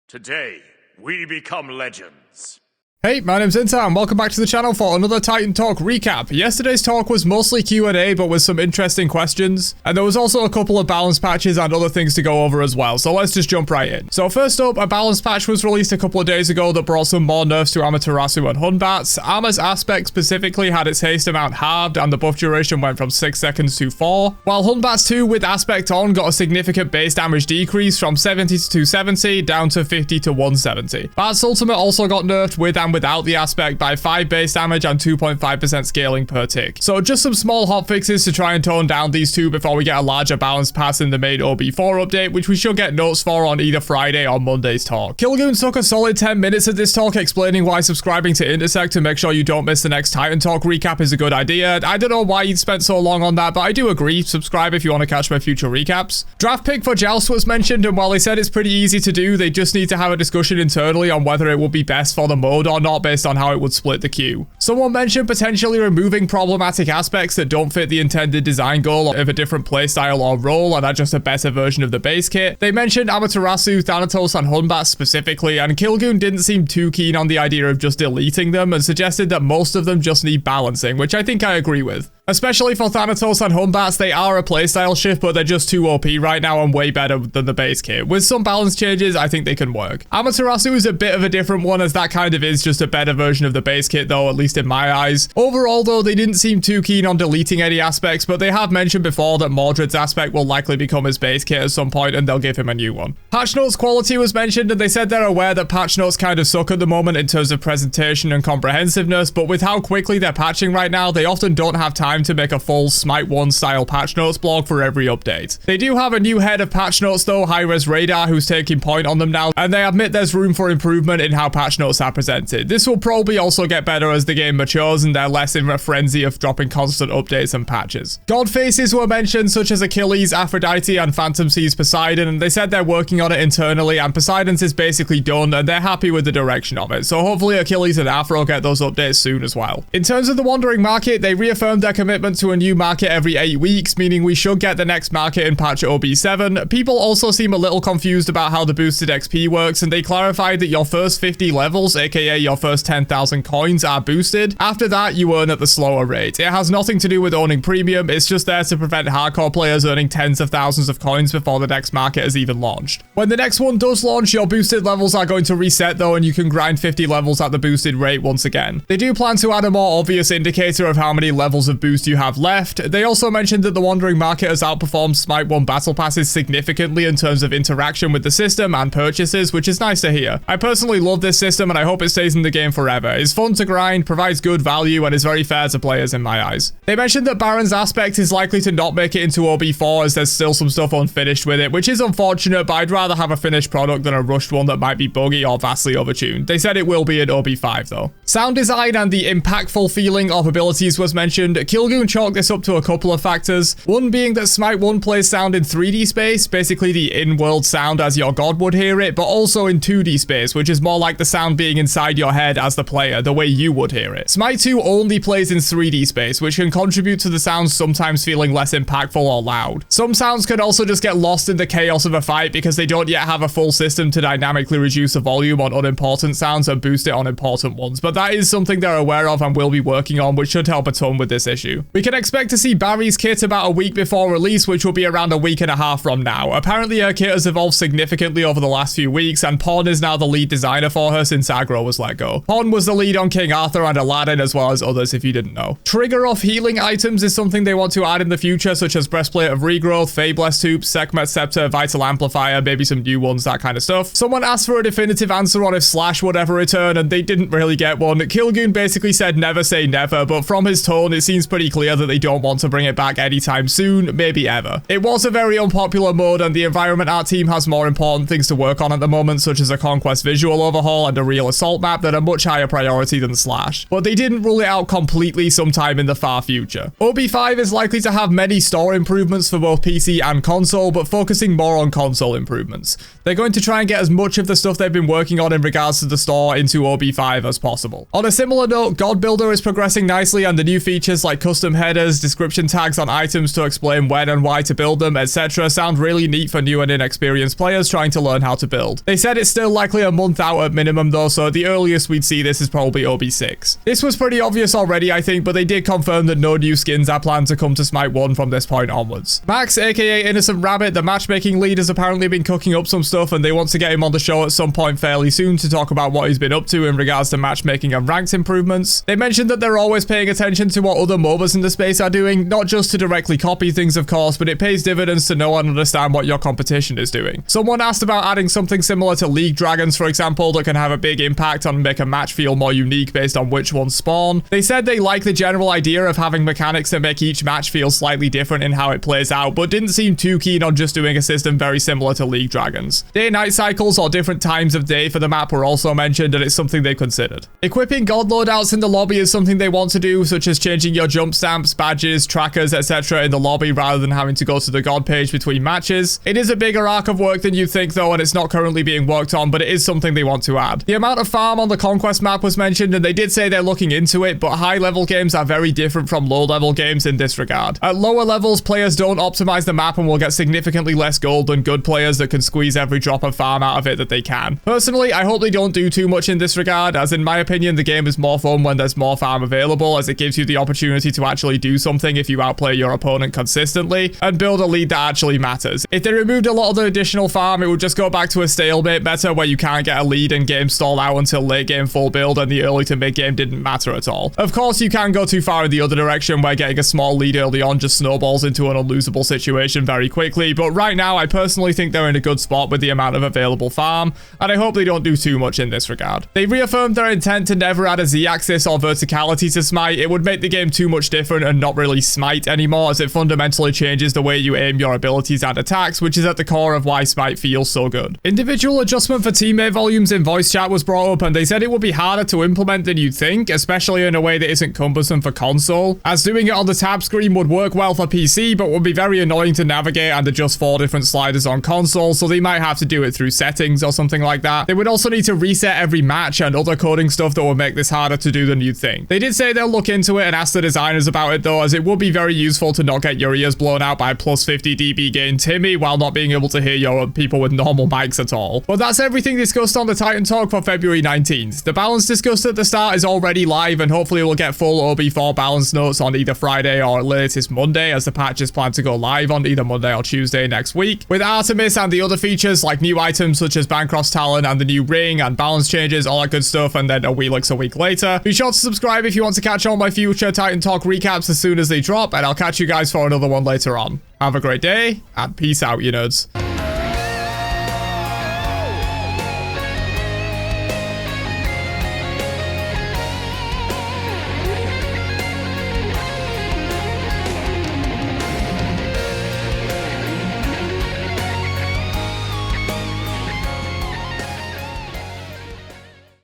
Today, we become legends. Hey, my name's Inter and welcome back to the channel for another Titan Talk recap. Yesterday's talk was mostly Q&A but with some interesting questions, and there was also a couple of balance patches and other things to go over as well, so let's just jump right in. So first up, a balance patch was released a couple of days ago that brought some more nerfs to Amaterasu and Hunbats. Armor's aspect specifically had its haste amount halved and the buff duration went from 6 seconds to 4, while Hunbats 2 with aspect on got a significant base damage decrease from 70 to 270 down to 50 to 170. Bat's ultimate also got nerfed with and without the aspect by 5 base damage and 2.5% scaling per tick. So just some small hotfixes to try and tone down these two before we get a larger balance pass in the main OB4 update, which we should get notes for on either Friday or Monday's talk. Kilgoon took a solid 10 minutes of this talk explaining why subscribing to Intersect to make sure you don't miss the next Titan Talk recap is a good idea. I don't know why you'd spent so long on that, but I do agree. Subscribe if you want to catch my future recaps. Draft pick for Joust was mentioned, and while they said it's pretty easy to do, they just need to have a discussion internally on whether it will be best for the mode or not based on how it would split the queue. Someone mentioned potentially removing problematic aspects that don't fit the intended design goal of a different playstyle or role and are just a better version of the base kit. They mentioned Amaterasu, Thanatos, and Hunbat specifically, and Kilgoon didn't seem too keen on the idea of just deleting them and suggested that most of them just need balancing, which I think I agree with. Especially for Thanatos and Hunbats, they are a playstyle shift, but they're just too OP right now and way better than the base kit. With some balance changes, I think they can work. Amaterasu is a bit of a different one, as that kind of is just a better version of the base kit though, at least in my eyes. Overall though, they didn't seem too keen on deleting any aspects, but they have mentioned before that Mordred's aspect will likely become his base kit at some point and they'll give him a new one. Patch notes quality was mentioned, and they said they're aware that patch notes kind of suck at the moment in terms of presentation and comprehensiveness, but with how quickly they're patching right now, they often don't have time to make a full Smite 1 style patch notes blog for every update. They do have a new head of patch notes though, High-Res Radar, who's taking point on them now, and they admit there's room for improvement in how patch notes are presented. This will probably also get better as the game matures and they're less in a frenzy of dropping constant updates and patches. God faces were mentioned, such as Achilles, Aphrodite, and Phantom Seas Poseidon, and they said they're working on it internally, and Poseidon's is basically done and they're happy with the direction of it, so hopefully Achilles and Aphro get those updates soon as well. In terms of the Wandering Market, they reaffirmed their commitment to a new market every 8 weeks, meaning we should get the next market in patch OB7. People also seem a little confused about how the boosted XP works, and they clarified that your first 50 levels, aka your first 10,000 coins, are boosted. After that, you earn at the slower rate. It has nothing to do with owning premium, it's just there to prevent hardcore players earning tens of thousands of coins before the next market has even launched. When the next one does launch, your boosted levels are going to reset though, and you can grind 50 levels at the boosted rate once again. They do plan to add a more obvious indicator of how many levels of boost you have left. They also mentioned that the Wandering Market has outperformed Smite 1 battle passes significantly in terms of interaction with the system and purchases, which is nice to hear. I personally love this system and I hope it stays in the game forever. It's fun to grind, provides good value, and is very fair to players in my eyes. They mentioned that Baron's aspect is likely to not make it into OB4 as there's still some stuff unfinished with it, which is unfortunate, but I'd rather have a finished product than a rushed one that might be buggy or vastly overtuned. They said it will be in OB5 though. Sound design and the impactful feeling of abilities was mentioned. Kilgoon chalked this up to a couple of factors. One being that Smite 1 plays sound in 3D space, basically the in-world sound as your god would hear it, but also in 2D space, which is more like the sound being inside your head as the player, the way you would hear it. Smite 2 only plays in 3D space, which can contribute to the sounds sometimes feeling less impactful or loud. Some sounds could also just get lost in the chaos of a fight because they don't yet have a full system to dynamically reduce the volume on unimportant sounds and boost it on important ones, but that is something they're aware of and will be working on, which should help a ton with this issue. We can expect to see Bari's kit about a week before release, which will be around a week and a half from now. Apparently her kit has evolved significantly over the last few weeks, and Pawn is now the lead designer for her since Agro was let go. Pawn was the lead on King Arthur and Aladdin, as well as others if you didn't know. Trigger off healing items is something they want to add in the future, such as Breastplate of Regrowth, Fabless Hoops, Sekhmet Scepter, Vital Amplifier, maybe some new ones, that kind of stuff. Someone asked for a definitive answer on if Slash would ever return, and they didn't really get one. Kilgoon basically said never say never, but from his tone it seems pretty clear that they don't want to bring it back anytime soon, maybe ever. It was a very unpopular mode, and the environment art team has more important things to work on at the moment, such as a Conquest visual overhaul and a real assault map that are much higher priority than Slash. But they didn't rule it out completely sometime in the far future. OB5 is likely to have many store improvements for both PC and console, but focusing more on console improvements. They're going to try and get as much of the stuff they've been working on in regards to the store into OB5 as possible. On a similar note, God Builder is progressing nicely, and the new features like custom headers, description tags on items to explain when and why to build them, etc. sound really neat for new and inexperienced players trying to learn how to build. They said it's still likely a month out at minimum though, so the earliest we'd see this is probably OB6. This was pretty obvious already, I think, but they did confirm that no new skins are planned to come to Smite 1 from this point onwards. Max, aka Innocent Rabbit, the matchmaking lead, has apparently been cooking up some stuff, and they want to get him on the show at some point fairly soon to talk about what he's been up to in regards to matchmaking and ranked improvements. They mentioned that they're always paying attention to what other MOBAs in the space are doing, not just to directly copy things of course, but it pays dividends to know and understand what your competition is doing. Someone asked about adding something similar to League Dragons, for example, that can have a big impact on make a match feel more unique based on which ones spawn. They said they like the general idea of having mechanics that make each match feel slightly different in how it plays out, but didn't seem too keen on just doing a system very similar to League Dragons. Day-night cycles or different times of day for the map were also mentioned, and it's something they considered. Equipping god loadouts in the lobby is something they want to do, such as changing your jump stamps, badges, trackers, etc. in the lobby rather than having to go to the god page between matches. It is a bigger arc of work than you think though, and it's not currently being worked on, but it is something they want to add. The amount of farm on the Conquest map was mentioned, and they did say they're looking into it, but high-level games are very different from low-level games in this regard. At lower levels, players don't optimize the map and will get significantly less gold than good players that can squeeze every drop of farm out of it that they can. Personally, I hope they don't do too much in this regard, as in my opinion, the game is more fun when there's more farm available, as it gives you the opportunity to actually do something if you outplay your opponent consistently, and build a lead that actually matters. If they removed a lot of the additional farm, it would just go back to a stalemate meta where you can't get a lead and game stall out until late game full build, and the early to mid game didn't matter at all. Of course, you can go too far in the other direction where getting a small lead early on just snowballs into an unlosable situation very quickly, but right now I personally think they're in a good spot with the amount of available farm, and I hope they don't do too much in this regard. They reaffirmed their intent to never add a Z-axis or verticality to Smite. It would make the game too much different and not really Smite anymore, as it fundamentally changes the way you aim your abilities and attacks, which is at the core of why Smite feels so good. Individual adjustment for teammate volumes in voice chat was brought up, and they said it would be harder to implement than you'd think, especially in a way that isn't cumbersome for console, as doing it on the tab screen would work well for PC, but would be very annoying to navigate and adjust 4 different sliders on console, so they might have to do it through settings or something like that. They would also need to reset every match and other coding stuff that would make this harder to do than you'd think. They did say they'll look into it and ask the designers about it though, as it would be very useful to not get your ears blown out by plus 50 dB gain Timmy while not being able to hear your people with normal mics at all. But that's everything discussed on the Titan Talk for February 19th. The balance discussed at the start is already live, and hopefully we'll get full OB4 balance notes on either Friday or latest Monday, as the patch is planned to go live on either Monday or Tuesday next week. With Artemis and the other features like new items such as Bancross Talon and the new ring and balance changes, all that good stuff, and then a Wheelix a week later. Be sure to subscribe if you want to catch all my future Titan Talk recaps as soon as they drop, and I'll catch you guys for another one later on. Have a great day, and peace out, you nerds.